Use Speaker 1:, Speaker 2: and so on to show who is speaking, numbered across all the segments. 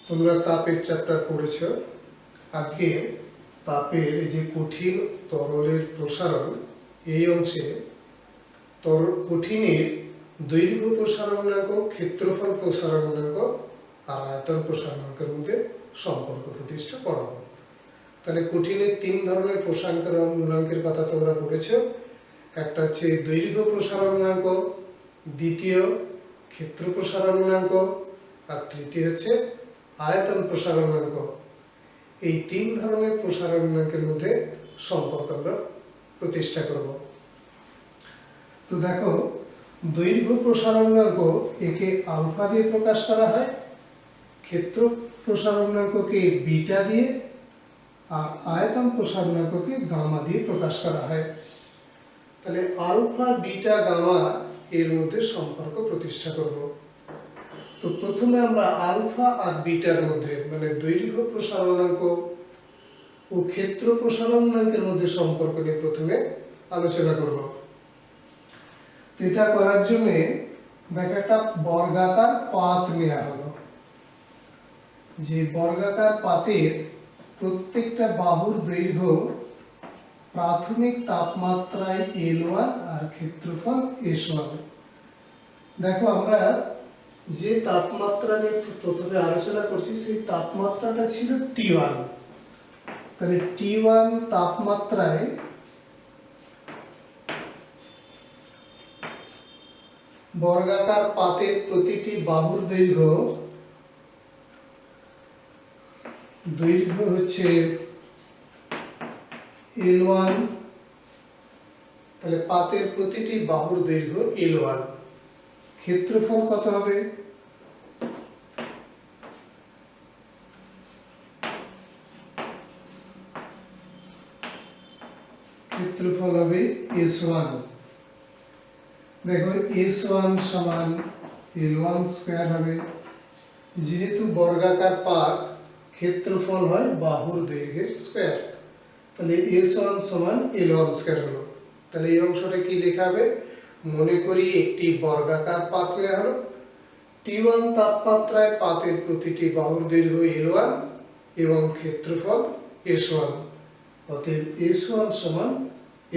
Speaker 1: তোমরা তাপের চ্যাপ্টার পড়েছো। আজকে তাপের এই যে কঠিন তরলের প্রসারণ, এই অংশে কঠিনের দৈর্ঘ্য প্রসারণাঙ্ক, ক্ষেত্রফল প্রসারণাঙ্ক আর আয়তন প্রসারণাঙ্কের মধ্যে সম্পর্ক প্রতিষ্ঠা পড়াবো। তাহলে কঠিনের তিন ধরনের প্রসারণাঙ্কের কথা তোমরা পড়েছো। একটা হচ্ছে দৈর্ঘ্য প্রসারণাঙ্ক, দ্বিতীয় ক্ষেত্র প্রসারণাঙ্ক, আর তৃতীয় হচ্ছে আয়তন প্রসারণাঙ্ক। এই তিন ধরনের প্রসারণাঙ্কের মধ্যে সম্পর্ক আমরা প্রতিষ্ঠা করব। তো দেখো, দৈর্ঘ্য প্রসারণাঙ্ক একে আলফা দিয়ে প্রকাশ করা হয়, ক্ষেত্র প্রসারণাঙ্ককে বিটা দিয়ে, আর আয়তন প্রসারণাঙ্ককে গামা দিয়ে প্রকাশ করা হয়। তাহলে আলফা, বিটা, গামা এর মধ্যে সম্পর্ক প্রতিষ্ঠা করব। তো প্রথমে আমরা আলফা আর বিটার মধ্যে মানে দৈর্ঘ্য প্রসারণাঙ্ক ও ক্ষেত্র প্রসারণাঙ্কের মধ্যে সম্পর্ক নিয়ে প্রথমে আলোচনা করব। তো এটা করার জন্য দেখো, একটা বর্গাকার পাত নেওয়া হলো। যে বর্গাকার পাতের প্রত্যেকটা বাহুর দৈর্ঘ্য প্রাথমিক তাপমাত্রায় L1 আর ক্ষেত্রফল S1। দেখো, আমরা যে তাপমাত্রা নিয়ে প্রথমে আলোচনা করছি সেই তাপমাত্রাটা ছিল T1। তাহলে T1 তাপমাত্রায় বর্গাকার পাতের প্রতিটি বাহুর দৈর্ঘ্য হচ্ছে L1। তাহলে পাতের প্রতিটি বাহুর দৈর্ঘ্য L1। ক্ষেত্রফল কত হবে? ক্ষেত্রফল হবে S1। দেখো, S1 সমান L1 স্কয়ার হবে। যেহেতু বর্গাকার পাত, ক্ষেত্রফল হয় বাহুর দৈর্ঘ্যের স্কয়ার। তাহলে S1 সমান L1 স্কয়ার হলো। তাহলে এই অংশটা কি লেখা হবে? মনে করি একটি বর্গাকার পাত নেওয়া হলো। T1 তাপমাত্রায় পাতের প্রতিটি বাহুর দৈর্ঘ্য L1 এবং ক্ষেত্রফল S1। অতএব S1 সমান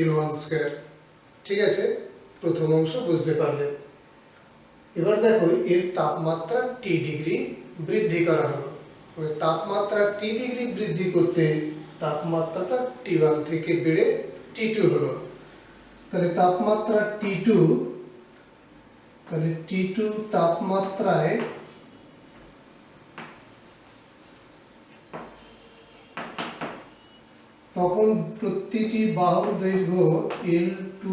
Speaker 1: L1 স্কয়ার। ঠিক আছে, প্রথম অংশ বুঝতে পারলে। এবার দেখো, এর তাপমাত্রা T ডিগ্রি বৃদ্ধি করা হলো। মানে তাপমাত্রা T ডিগ্রি বৃদ্ধি করতে তাপমাত্রাটা T1 থেকে বেড়ে T2 হলো। তাহলে তাপমাত্রা T2, তাহলে T2 তাপমাত্রায় তখন প্রতিটি বাহুর দৈর্ঘ্য L2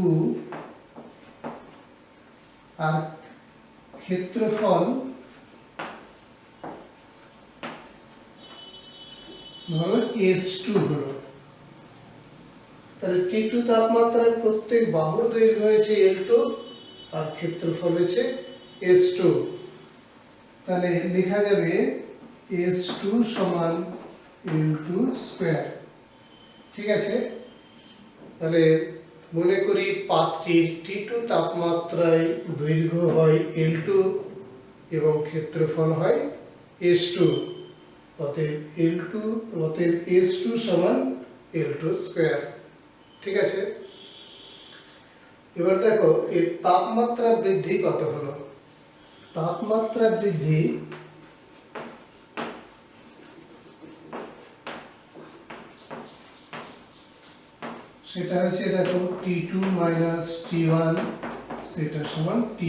Speaker 1: আর ক্ষেত্রফল ধরো S2 হলো। তাহলে T2 তাপমাত্রায় প্রত্যেক বাহুর দৈর্ঘ্য হয়েছে L2 আর ক্ষেত্রফল হয়েছে S2। তাহলে লেখা যাবে S2 সমান L2 স্কয়ার। ঠিক আছে, তাহলে মনে করি পাতটির T2 তাপমাত্রায় দৈর্ঘ্য হয় L2 এবং ক্ষেত্রফল হয় S2। অতএব S2 সমান L2 স্কয়ার। ঠিক আছে, এবার দেখো এর তাপমাত্রা বৃদ্ধি কত হলো। তাপমাত্রা বৃদ্ধি সেটা হচ্ছে, দেখো, T2 মাইনাস T1 সেটা সমান T,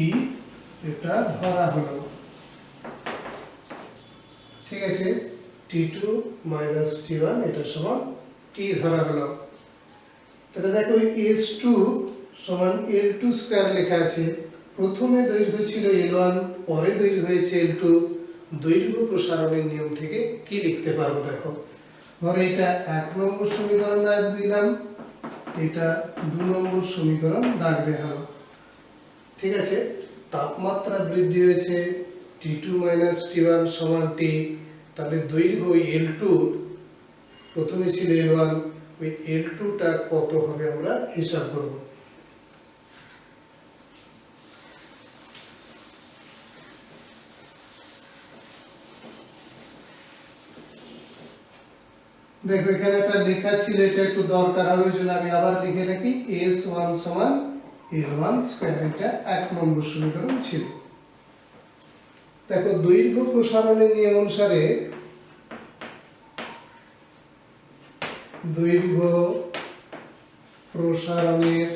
Speaker 1: এটা ধরা হলো। ঠিক আছে, T2 মাইনাস T1 এটা সমান T ধরা হলো। তাহলে দেখো, S2 সমান L2 স্কয়ার লেখা আছে। প্রথমে দৈর্ঘ্য ছিল L1, পরে দৈর্ঘ্য হয়েছে L2। দৈর্ঘ্য প্রসারণের নিয়ম থেকে কি লিখতে পারবো? দেখো, ধরো এটা 1 নম্বর সমীকরণ দাগ দিলাম, এটা 2 নম্বর সমীকরণ দাগ দেওয়া হলো। ঠিক আছে, তাপমাত্রা বৃদ্ধি হয়েছে T2 মাইনাস T1 সমান T। তাহলে দৈর্ঘ্য L2, প্রথমে ছিল L1, ওই L2টা কত হবে আমরা হিসাব করব। দেখো এখানে একটা লেখা ছিল, এটা একটু দরকার হবে, ওই জন্য আমি আবার লিখে রাখি S1 সমান L1 স্কয়ার। এটা 1 নম্বর সমীকরণ ছিল। দেখো দৈর্ঘ্য প্রসারণের নিয়ম অনুসারে দৈর্ঘ্য প্রসারণের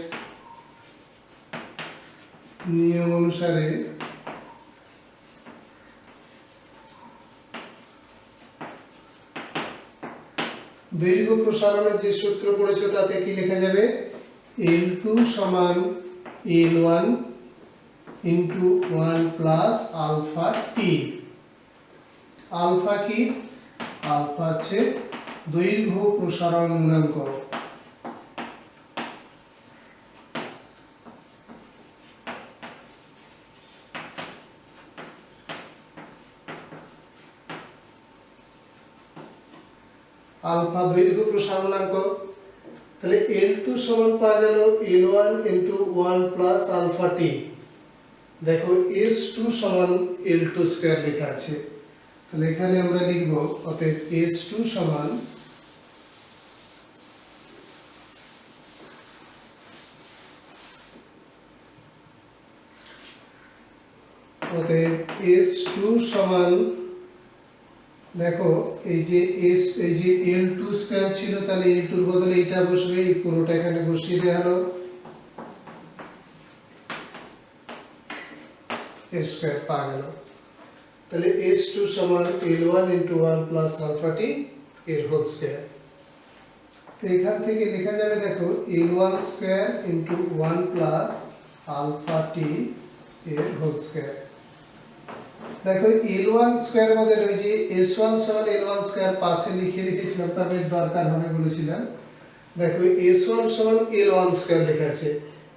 Speaker 1: নিয়ম অনুসারে দৈর্ঘ্য প্রসারণের যে সূত্র পড়েছে তাতে কি লেখা যাবে, L2 সমান L1 into 1 plus alpha t. Alpha কি? আলফা হচ্ছে দৈর্ঘ্য প্রসারণ গুণাঙ্ক। আলফা দৈর্ঘ্য প্রসারণাঙ্ক। তাহলে L2 সমান পাওয়া গেল L1 ইন্টু 1 প্লাস আলফা টি। দেখো S2 সমান L2 স্কয়ার লেখা আছে, তাহলে এখানে আমরা লিখব অতএব S2 সমান S2 সমান, দেখো এই যে L2 স্কয়ার ছিল, তাহলে L2 এর বদলে এটা বসবে, এই পুরোটা এখানে বসিয়ে দেওয়া হলো, S স্কয়ার পাওয়া গেল। তাহলে S2 সমান L1 into 1 plus alpha t এর হোল স্কয়ার। তো এখান থেকে লেখা যাবে, দেখো L1 square into 1 plus alpha t এর হোল স্কয়ার। দেখো L1 স্কয়ার বদলে ওই যে S1 সমান L1 স্কয়ার পাশে লিখে রেখেছিলাম, কারণ এর দরকার হবে বলেছিলাম। দেখো S1 সমান L1 স্কয়ার লেখা আছে,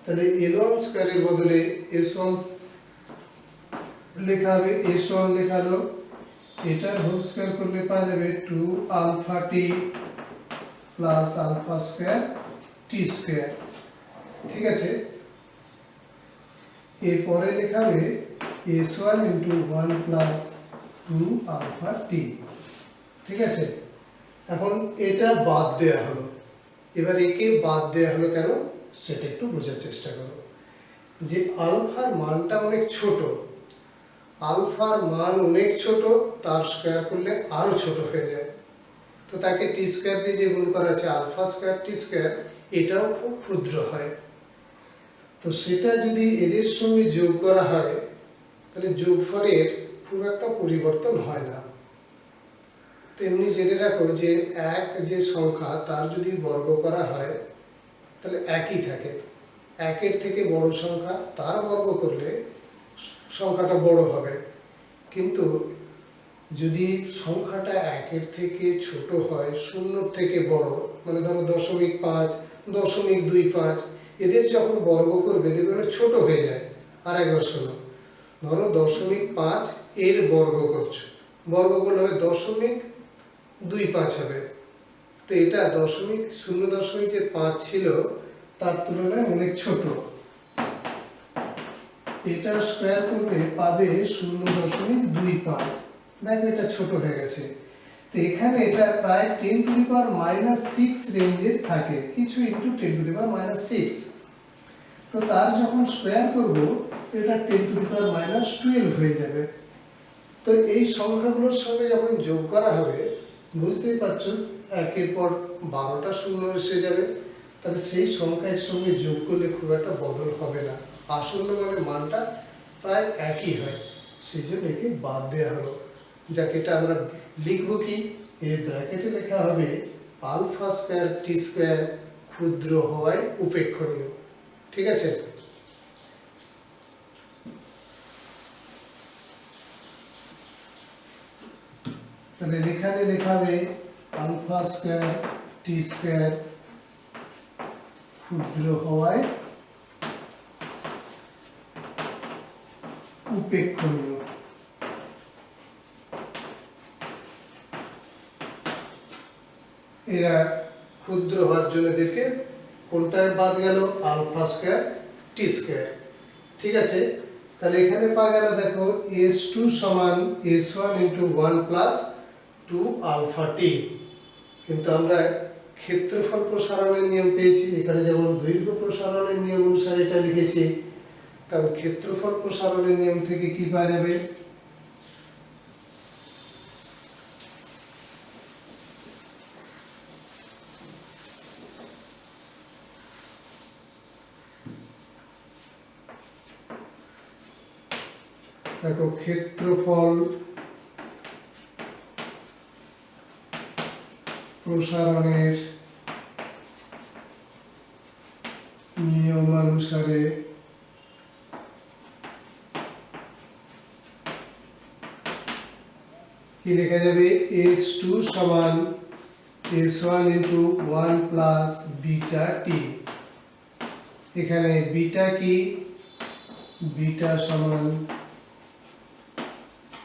Speaker 1: তাহলে L1 স্কয়ারের বদলে S1 লেখা হবে, S1 লেখা হলো, এটার হোল স্কয়ার করলে পাওয়া যাবে 2 alpha t plus alpha square t square. ঠিক আছে, এরপরে লেখা হবে S1 ইন্টু 1 প্লাস 2 আলফা টি। ঠিক আছে, এখন এটা বাদ দেয়া হলো, এবার একে বাদ দেয়া হলো কেন সেটা একটু বোঝার চেষ্টা করো। যে আলফার মানটা অনেক ছোট, আলফার মান অনেক ছোট, তার স্কয়ার করলে আরো ছোট হয়ে যায়, তো তাকে টি স্কয়ার দিয়ে যে গুণ করা আছে আলফা স্কয়ার টি স্কয়ার, এটাও খুব ক্ষুদ্র হয়। তো সেটা যদি এদের সঙ্গে যোগ করা হয় তাহলে যোগফলের খুব একটা পরিবর্তন হয় না। তেমনি জেনে রাখো যে এক যে সংখ্যা তার যদি বর্গ করা হয় তাহলে একই থাকে, একের থেকে বড় সংখ্যা তার বর্গ করলে সংখ্যাটা বড় হবে, কিন্তু যদি সংখ্যাটা একের থেকে ছোট হয়, শূন্যর থেকে বড়, মানে ধরো 0.5, 0.25, এদের যখন বর্গ করবে দেখবে ছোট হয়ে যায়। আর একবার শোনো, ধরো 0.5 এর বর্গ করছো, বর্গ করলে হবে 0.25 হবে, তো এটা 0.5 ছিল তার তুলনায় অনেক ছোট, এটা স্কয়ার করলে পাবে 0.25, দেখো এটা ছোট হয়ে গেছে। তো এখানে এটা প্রায় 10⁻⁻6 রেঞ্জের থাকে, কিছু ইনটু 10⁻⁻6, তো তার যখন স্কয়ার করব এটা 10⁻12 হয়ে যাবে। তো এই সংখ্যাগুলোর সঙ্গে যখন যোগ করা হবে বুঝতেই পারছো একের পর 12টা শূন্য এসে যাবে, তাহলে সেই সংখ্যার সঙ্গে যোগ করলে খুব একটা বদল হবে না, আসন্ন মানে মানটা প্রায় একই হয়, সেই জন্য একে বাদ দেওয়া হলো। যাকে এটা আমরা লিখবো কি, এই ব্র্যাকেটে লেখা হবে আলফা স্কয়ার টি স্কয়ার ক্ষুদ্র হওয়ায় উপেক্ষণীয়। ঠিক আছে, তাহলে এখানে লেখা হবে আলফা স্কয়ার টি স্কয়ার ক্ষুদ্র হওয়ায় উপেক্ষণীয়। এরা ক্ষুদ্র হওয়ার জন্য এদেরকে কোনটায় বাদ গেল, আলফা স্কয়ার টি স্কয়ার। ঠিক আছে, তাহলে এখানে পাওয়া গেল, দেখো S2 সমান S1 ইন্টু 1 প্লাস 2 আলফা টি। কিন্তু আমরা ক্ষেত্রফল প্রসারণের নিয়ম পেয়েছি, এখানে যেমন দৈর্ঘ্য প্রসারণের নিয়ম অনুসারে এটা লিখেছি, তাহলে ক্ষেত্রফল প্রসারণের নিয়ম থেকে কি পাওয়া যাবে? দেখো, ক্ষেত্রফল প্রসারণের নিয়মানুসারে কি লেখা যাবে? S2 সমান S1 ইন্টু 1 প্লাস বিটা টি। এখানে বিটা কি? বিটা সমান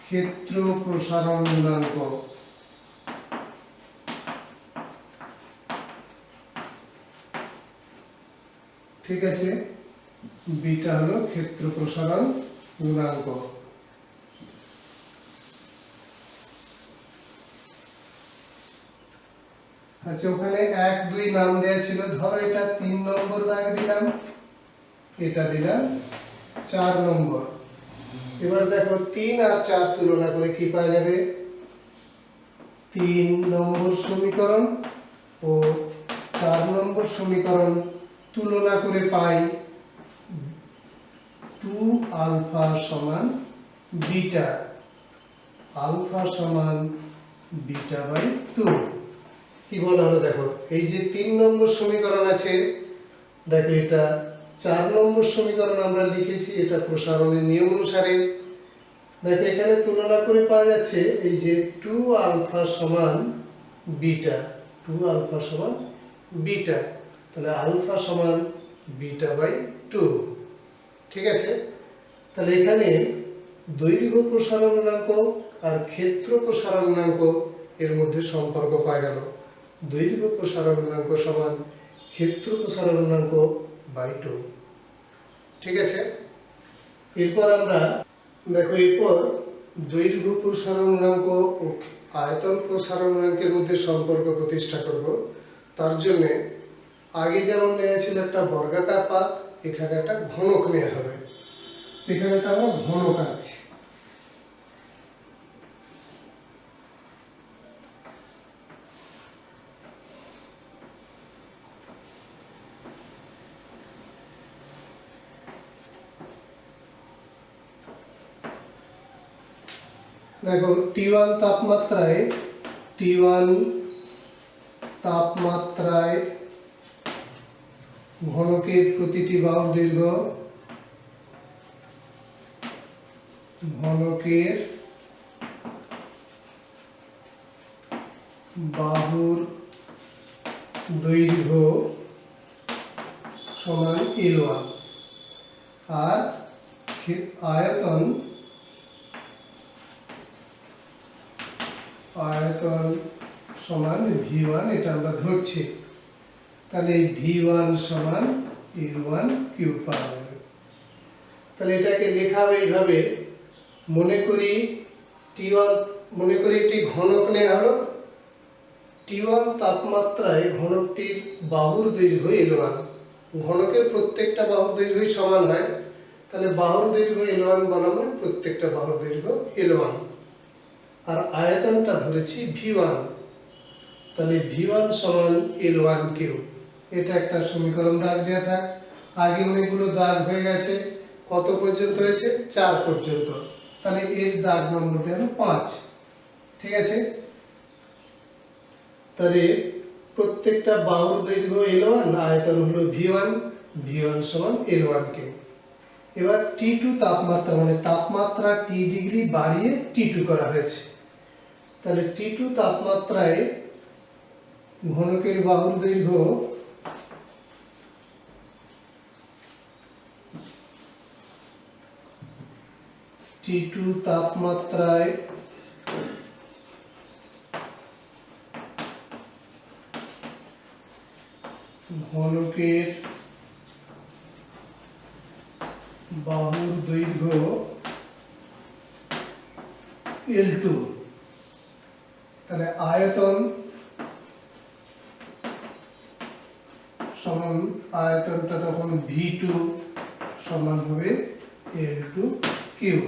Speaker 1: ক্ষেত্র প্রসারণ গুণাঙ্ক। ঠিক আছে, বিটা হলো ক্ষেত্র প্রসারণ গুণাঙ্ক। আচ্ছা, ওখানে 1 2 নাম দেওয়া ছিল, ধরো এটা 3 নম্বর দাগ দিলাম, এটা দিলাম 4 নম্বর। এবার দেখো 3 আর 4 তুলনা করে কি পাওয়া যাবে? 3 নম্বর সমীকরণ ও 4 নম্বর সমীকরণ তুলনা করে পাই 2 আলফা সমান বিটা, আলফা সমান বিটা বাই 2। কি বলা হলো? দেখো, এই যে 3 নম্বর সমীকরণ আছে, দেখো এটা 4 নম্বর সমীকরণ আমরা লিখেছি, এটা প্রসারণের নিয়ম অনুসারে। দেখো এখানে তুলনা করে পাওয়া যাচ্ছে এই যে 2 আলফা সমান বিটা, 2 আলফা সমান বিটা, তাহলে আলফা সমান বিটা বাই 2। ঠিক আছে, তাহলে এখানে দৈর্ঘ্য প্রসারণ গুণাঙ্ক আর ক্ষেত্র প্রসারণ গুণাঙ্ক এর মধ্যে সম্পর্ক পাওয়া গেল। দৈর্ঘ্য প্রসারণ গুণাঙ্ক সমান ক্ষেত্র প্রসারণ গুণাঙ্ক বাই 2। ঠিক আছে, এরপর আমরা দেখো, এরপর দৈর্ঘ্য প্রসারণ গুণাঙ্ক ও আয়তন প্রসারণ গুণাঙ্কের মধ্যে সম্পর্ক প্রতিষ্ঠা করব। তার জন্য আগে যেমন নেওয়া ছিল একটা বর্গাকার পাত, এখানে একটা ঘনক নেওয়া হবে। এখানে একটা আমরা ঘনক আঁকছি। দেখো, T1 তাপমাত্রায় ঘনকের প্রতিটি বাহুর দৈর্ঘ্য, ঘনকের বাহুর দৈর্ঘ্য সমান L1 আর আয়তন সমান V1, এটা আমরা ধরছি। তাহলে V1 সমান L1 কিউব পাওয়া যাবে। তাহলে এটাকে লেখা হবে এইভাবে, মনে করি একটি ঘনক নেওয়া হলো। T1 তাপমাত্রায় ঘনকটির বাহুর দৈর্ঘ্য L1, ঘনকের প্রত্যেকটা বাহুর দৈর্ঘ্যই সমান হয়, তাহলে বাহুর দৈর্ঘ্য L1 বলা মানে প্রত্যেকটা বাহুর দৈর্ঘ্য L1। আর আয়তনটা ধরেছি V1, তাহলে V1 সমান L1 কিউব। এটা একটা সমীকরণ দাগ দেওয়া থাক। আগে অনেকগুলো দাগ হয়ে গেছে, কত পর্যন্ত হয়েছে? 4 পর্যন্ত, তাহলে এর দাগ নম্বর দেওয়া হলো 5। ঠিক আছে, তাহলে প্রত্যেকটা বাহুর দৈর্ঘ্য L1, আয়তন হলো V1, V1 সমান L1 কিউব। এবার T2 তাপমাত্রা, মানে তাপমাত্রা T ডিগ্রি বাড়িয়ে T2 করা হয়েছে, তাহলে T2 তাপমাত্রায় ঘনকের বাহুর দৈর্ঘ্য T2 তাপমাত্রায় ঘনকের বাহুর দৈর্ঘ্য L2, তাহলে আয়তন তখন আয়তনটা তখন V2 সমান হবে L2 কিউব।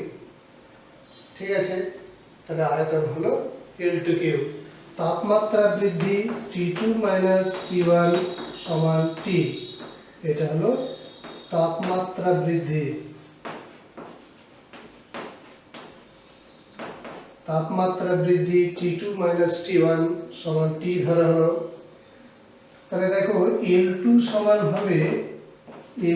Speaker 1: ঠিক আছে, তাহলে আয়তন হলো L2 কিউব। তাপমাত্রা বৃদ্ধি T2 মাইনাস T1 সমান T, এটা হলো তাপমাত্রা বৃদ্ধি। তাপমাত্রা বৃদ্ধি T2 মাইনাস T1 সমান T ধরা হলো। তাহলে দেখো L2 সমান হবে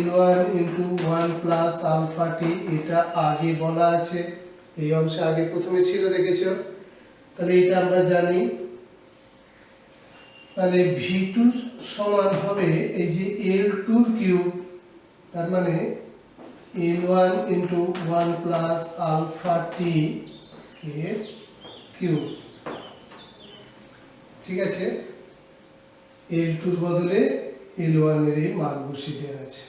Speaker 1: L1 ইন্টু 1 প্লাস আলফা টি, এটা আগে বলা আছে, এই অংশে আগে প্রথমে ছিল দেখেছো, তাহলে এটা আমরা জানি। তাহলে V2 সমান হবে এই যে L2 কিউব, তার মানে L1 into 1 plus alpha t এর কিউব। ঠিক আছে, L2 এর বদলে L1 এর মান বসিয়ে দেওয়া আছে,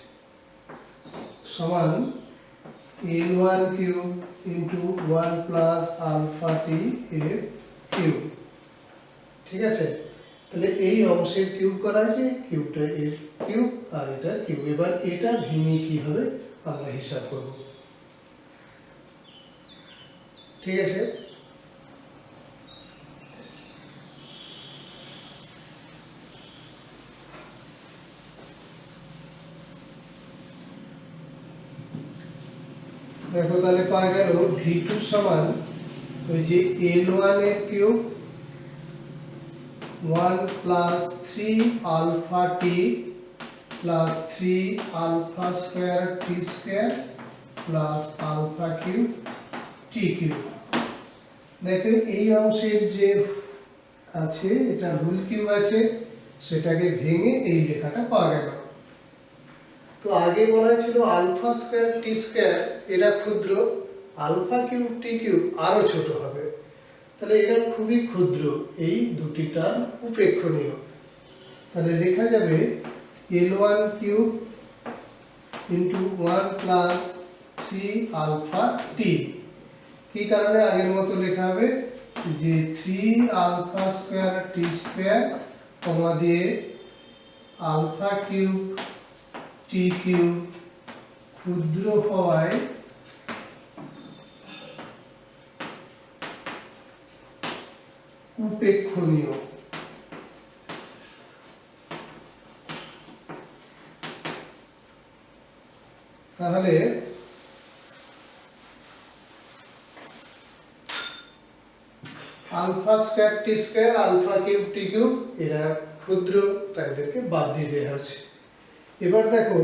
Speaker 1: সমান L1 cube into 1 plus alpha t এর কিউব। ঠিক আছে, তাহলে এই অংশের কিউব করা আছে, কিউবটা এর কিউব আর এটা কিউব। এবার এটা ভেঙে কি হবে আমরা হিসাব করব। ঠিক আছে, দেখো তাহলে পাওয়া গেল V2 সমান ওই যে L1 এর cube 1 plus 3 alpha t plus 3 alpha square t square plus alpha cube t cube. দেখো এই অংশের যে আছে এটা হোল কিউব আছে, সেটাকে ভেঙে এই লেখাটা পাওয়া গেল। তো আগে বলা ছিল আলফা স্কয়ার টি স্কয়ার এটা ক্ষুদ্র, আলফা কিউব টি কিউব আরো ছোট হবে, তাহলে এটা খুবই ক্ষুদ্র, এই দুটি টার্ম উপেক্ষণীয়। তাহলে লেখা যাবে L1 cube into 1 plus 3 alpha t. কি কারণে আগের মতো লেখা হবে যে 3 আলফা স্কয়ার টি স্কয়ার কমা দিয়ে আলফা কিউব টি কিউব ক্ষুদ্র হওয়ায় উপেক্ষণীয়। তাহলে alpha square t square alpha cube t cube এরা ক্ষুদ্র, তাই এদেরকে বাদ দিয়ে দেওয়া হচ্ছে। এবার দেখো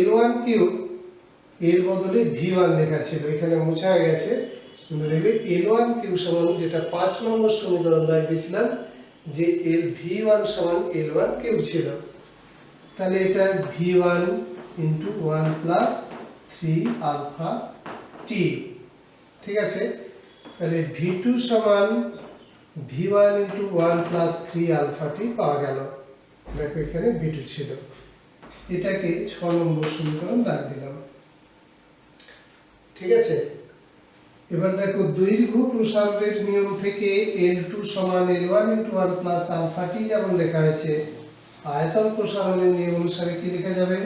Speaker 1: L1 কিউব এর বদলে V1 লেখা ছিল, এখানে মোছা হয়ে গেছে, কিন্তু দেখবে L1 কিউব সমান যেটা 5 নম্বর সমীকরণ দিয়েছিলাম যে V1 সমান L1 কিউব ছিল, তাহলে এটা V1 ইন্টু 1 প্লাস 3 আলফা টি। ঠিক আছে, তাহলে V2 সমান V1 ইন্টু 1 প্লাস 3 আলফা টি পাওয়া গেল। দেখো এখানে V2 ছিল, এটাকে 6 নম্বর সমীকরণ দাগ দিলাম। ঠিক আছে, এবার দেখো দৈর্ঘ্য প্রসারণের নিয়ম থেকে L2 সমান L1 ইন্টু 1 প্লাস আলফা টি যেমন লেখা হয়েছে, আয়তন প্রসারণের নিয়ম অনুসারে কি লেখা যাবে?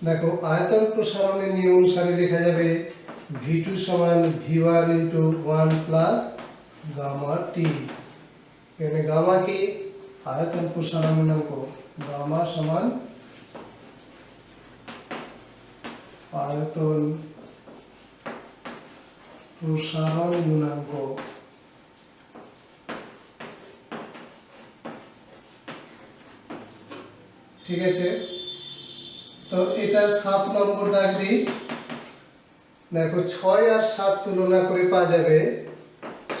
Speaker 1: দেখো আয়তন প্রসারণের নিয়ম অনুসারে লেখা যাবে V2 সমান V1 ইন্টু 1 প্লাস গামা টি। এখানে গামা কি? আয়তন প্রসারণ গুণাঙ্ক, গামা সমান আয়তন প্রসারণ গুণাঙ্ক। ঠিক আছে, তো এটা 7 নম্বর দাগ দিই। দেখো 6 আর 7 তুলনা করে পাওয়া যাবে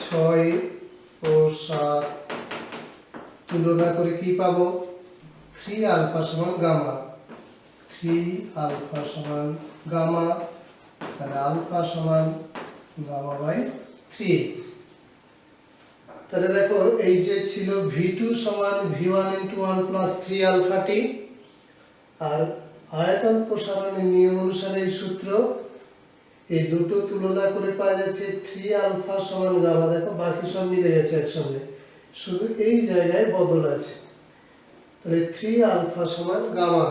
Speaker 1: 6 ও 7 তুলনা করে কি পাবো? 3 আলফা সমান গামা, 3 আলফা সমান গামা, তাহলে আলফা সমান গামা বাই 3। তাহলে দেখো এই যে ছিল V2 সমান V1 into 1 plus 3 alpha t, আর আয়তন প্রসারণের নিয়ম অনুসারে এই সূত্র এই দুটো তুলনা করে পাওয়া যাচ্ছে 3 আলফা সমান গামা। দেখো বাকি সব মিলে গেছে একসঙ্গে, শুধু এই জায়গায় বদল আছে। তাহলে 3 আলফা সমান গামা,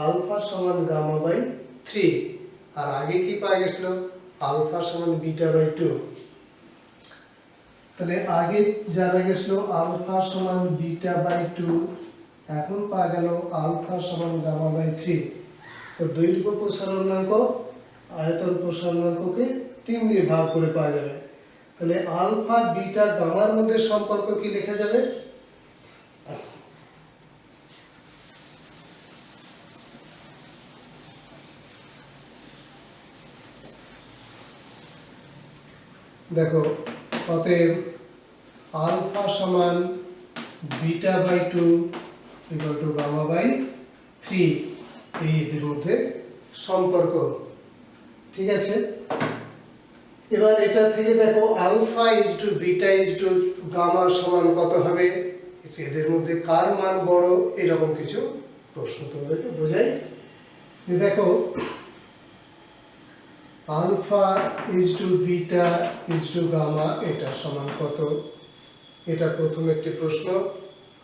Speaker 1: আলফা সমান গামা বাই 3। আর আগে কি পাওয়া গেছিল? আলফা সমান বিটা বাই 2। তাহলে আগে জানা গেছিল আলফা সমান বিটা বাই 2, এখন পাওয়া গেল আলফা সমান গামা বাই 3। তো দৈর্ঘ্য প্রসারণাঙ্ক আয়তন প্রসারণাঙ্ককে 3 দিয়ে ভাগ করে পাওয়া যাবে। তাহলে আলফা বিটা গামার মধ্যে সম্পর্ক কি লেখা যাবে? দেখো, অতএব আলফা সমান beta by 2 equal to gamma by 3, এই এদের মধ্যে সম্পর্ক। ঠিক আছে, এবার এটা থেকে দেখো alpha is to beta is to gamma সমান কত হবে, এদের মধ্যে কার মান বড়, এরকম কিছু প্রশ্ন তোমাদেরকে বোঝাই। দেখো alpha is to beta is to gamma এটা সমান কত, এটা প্রথম একটি প্রশ্ন।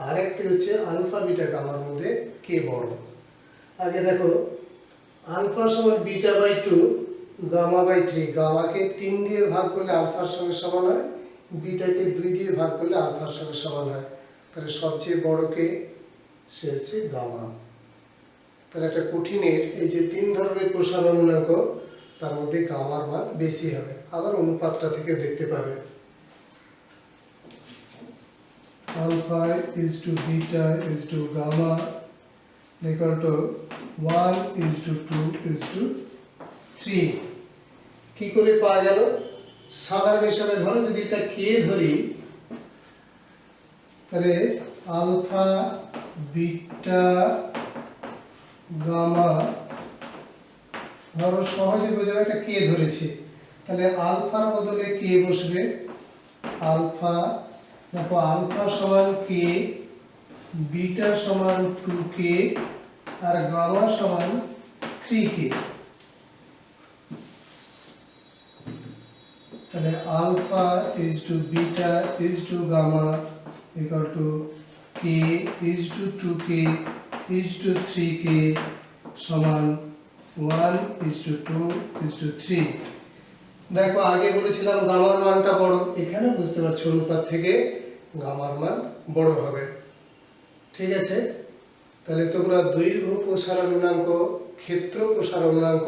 Speaker 1: আর একটি হচ্ছে আলফা বিটা গামার মধ্যে কে বড়। আগে দেখো আলফা সমান বিটা বাই 2 গামা বাই 3, গামাকে 3 দিয়ে ভাগ করলে আলফার সঙ্গে সমান হয়, বিটাকে 2 দিয়ে ভাগ করলে আলফার সঙ্গে সমান হয়। তাহলে সবচেয়ে বড় কে? সে হচ্ছে গামা। তাহলে একটা কঠিনের এই যে 3 ধরনের প্রসারণাঙ্ক, তার মধ্যে গামার মান বেশি হবে। আবার অনুপাতটা থেকে দেখতে পাবে। Alpha is to beta is to gamma equal to 1 is to 2 is to 3। কি করে পাওয়া গেল? সাধারণ হিসাবে ধরো, যদি এটা কে ধরি, তাহলে আলফা বিটা গামা, ধরো সহজে বোঝা যাবে এটা কে ধরেছি, তাহলে আলফার বদলে কে বসবে। আলফা, দেখো আলফা সমান কে, বিটা সমান 2k, আর গামা সমান 3k। তাহলে alpha is to beta is to gamma equal to k is to 2k is to 3k সমান 1 ইজ টু 2 ইজ টু 3। দেখো আগে বলেছিলাম গামার মানটা বড়, এখানে বুঝতে পারছো অনুপাত থেকে গামার মান বড় হবে। ঠিক আছে, তাহলে তোমরা দৈর্ঘ্য প্রসারণাঙ্ক, ক্ষেত্র প্রসারণাঙ্ক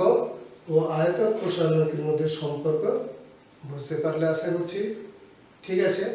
Speaker 1: ও আয়তন প্রসারণাঙ্কের মধ্যে সম্পর্ক বুঝতে পারলে আশা করছি। ঠিক আছে।